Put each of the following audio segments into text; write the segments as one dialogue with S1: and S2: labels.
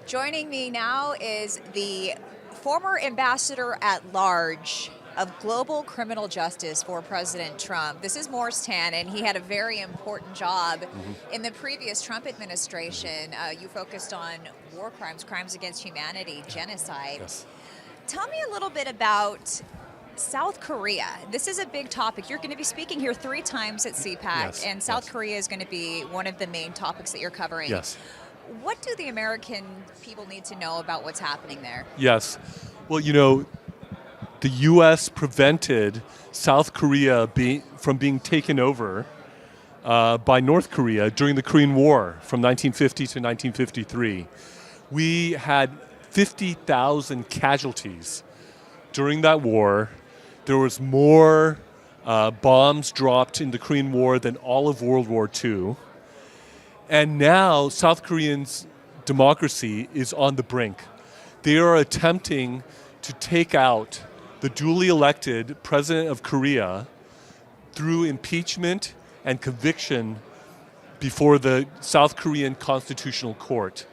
S1: Joining me now is the former ambassador at large of global criminal justice for President Trump. This is Morse Tan, and he had a very important job in the previous Trump administration. You focused on war crimes, crimes against humanity, genocide.
S2: Yes.
S1: Tell me a little bit about South Korea. This is a big topic. You're going to be speaking here 3 times at CPAC,
S2: Yes.
S1: and South Korea is going to be one of the main topics that you're covering.
S2: Yes.
S1: What do the American people need to know about what's happening there?
S2: Yes. Well, you know, the U.S. prevented South Korea from being taken over by North Korea during the Korean War from 1950 to 1953. We had 50,000 casualties during that war. There was more bombs dropped in the Korean War than all of World War II. And now South Korean's democracy is on the brink. They are attempting to take out the duly elected president of Korea through impeachment and conviction before the South Korean Constitutional Court.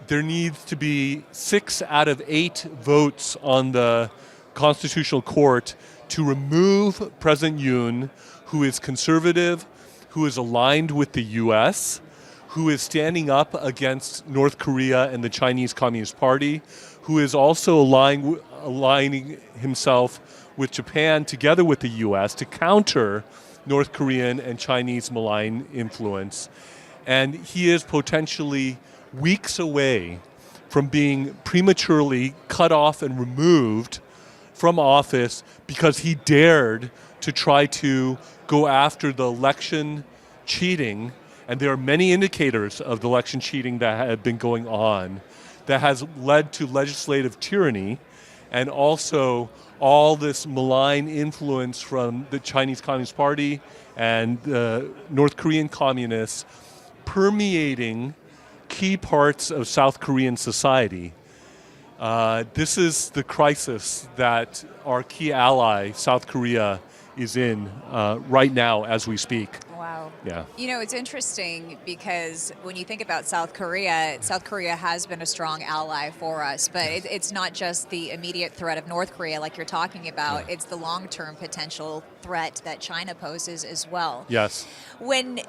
S2: There needs to be 6 out of 8 votes on the Constitutional Court to remove President Yoon, who is conservative, who is aligned with the U.S., who is standing up against North Korea and the Chinese Communist Party, who is also aligning himself with Japan together with the U.S. to counter North Korean and Chinese malign influence. And he is potentially weeks away from being prematurely cut off and removed from office because he dared to try to go after the election cheating, and there are many indicators of the election cheating that have been going on that has led to legislative tyranny and also all this malign influence from the Chinese Communist Party and the North Korean communists permeating key parts of South Korean society. This is the crisis that our key ally, South Korea, is in right now as we speak.
S1: Wow.
S2: Yeah.
S1: You know, it's interesting because when you think about South Korea has been a strong ally for us, but it's not just the immediate threat of North Korea like you're talking about, it's the long-term potential threat that China poses as well.
S2: Yes.
S1: When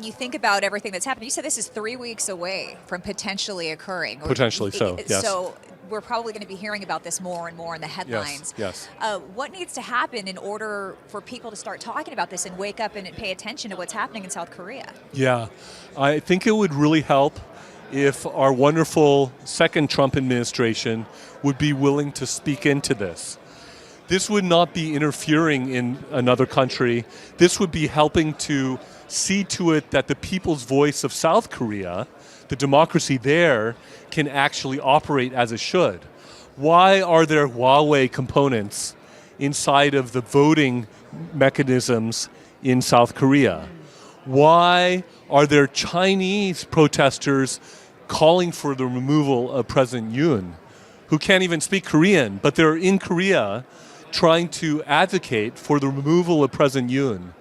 S1: you think about everything that's happened, you said this is 3 weeks away from potentially occurring.
S2: Potentially so, yes.
S1: So we're probably going to be hearing about this more and more in the headlines.
S2: Yes.
S1: What needs to happen in order for people to start talking about this and wake up and pay attention to what's happening in South Korea?
S2: Yeah, I think it would really help if our wonderful second Trump administration would be willing to speak into this. This would not be interfering in another country. This would be helping to see to it that the people's voice of South Korea, the democracy there, can actually operate as it should. Why are there Huawei components inside of the voting mechanisms in South Korea? Why are there Chinese protesters calling for the removal of President Yoon, who can't even speak Korean, but they're in Korea trying to advocate for the removal of President Yoon?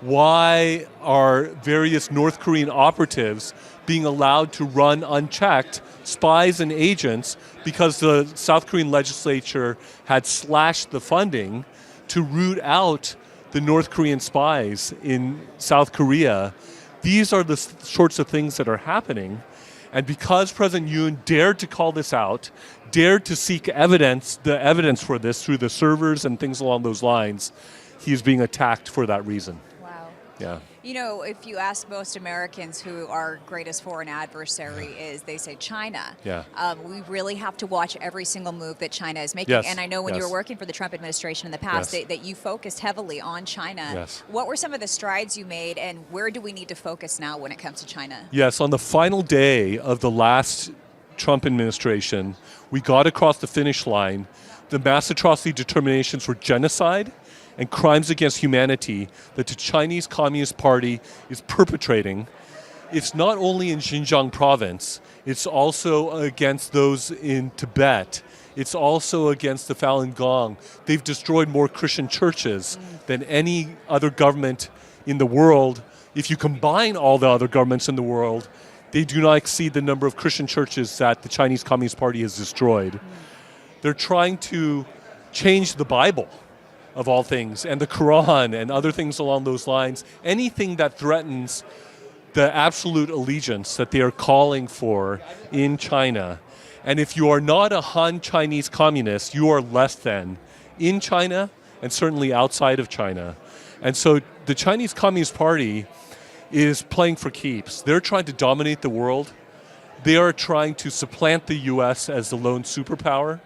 S2: Why are various North Korean operatives being allowed to run unchecked, spies and agents, because the South Korean legislature had slashed the funding to root out the North Korean spies in South Korea? These are the sorts of things that are happening. And because President Yoon dared to call this out, dared to seek the evidence for this through the servers and things along those lines, he is being attacked for that reason. Yeah.
S1: You know, if you ask most Americans who our greatest foreign adversary is, they say China.
S2: Yeah.
S1: We really have to watch every single move that China is making.
S2: Yes.
S1: And I know when you were working for the Trump administration in the past that you focused heavily on China.
S2: Yes.
S1: What were some of the strides you made, and where do we need to focus now when it comes to China?
S2: Yes, on the final day of the last Trump administration, we got across the finish line the mass atrocity determinations for genocide and crimes against humanity that the Chinese Communist Party is perpetrating. It's not only in Xinjiang province, it's also against those in Tibet. It's also against the Falun Gong. They've destroyed more Christian churches than any other government in the world. If you combine all the other governments in the world, they do not exceed the number of Christian churches that the Chinese Communist Party has destroyed. They're trying to change the Bible, of all things, and the Quran and other things along those lines. Anything that threatens the absolute allegiance that they are calling for in China. And if you are not a Han Chinese communist, you are less than in China and certainly outside of China. And so the Chinese Communist Party is playing for keeps. They're trying to dominate the world. They are trying to supplant the US as the lone superpower.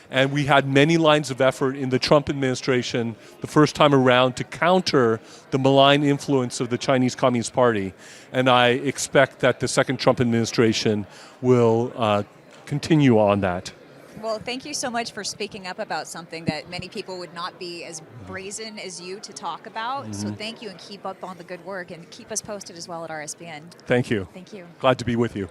S2: And we had many lines of effort in the Trump administration the first time around to counter the malign influence of the Chinese Communist Party. And I expect that the second Trump administration will continue on that.
S1: Well, thank you so much for speaking up about something that many people would not be as brazen as you to talk about. So thank you, and keep up on the good work, and keep us posted as well at RSBN.
S2: Thank you.
S1: Thank you.
S2: Glad to be with you.